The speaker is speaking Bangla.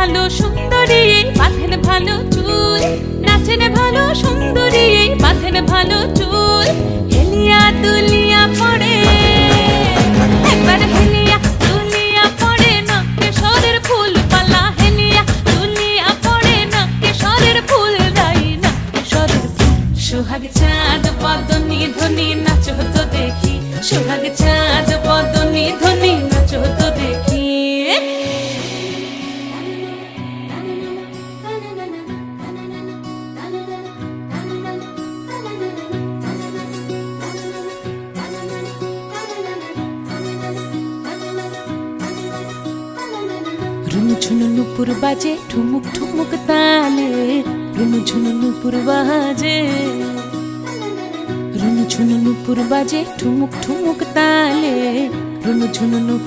ভালো সুন্দরী বাঁধেন ভালো চুল, নাচেন ভালো সুন্দরী বাঁধেন ভালো চুল। হেলিয়া দুলিয়া পড়ে একবার হেলিয়া দুলিয়া পড়ে নকেশ্বরের ফুল পালা, হেলিয়া দুলিয়া পড়ে নকেশ্বরের ফুল রাই নকেশ্বরের ফুল। সোহাগ চাঁদ বদনি ধ্বনি নাচো তো দেখি, সোহাগ চাঁদ বদনি ধ্বনি নাচো তো দেখি। রুনুঝুনু নুপুর বাজে ঠুমুক ঠুমুক তালে, রুনুঝুনু নুপুর বাজে, রুনুঝুনু নুপুর বাজে ঠুমুক ঠুমুক তালে, রুনুঝুনু নুপুর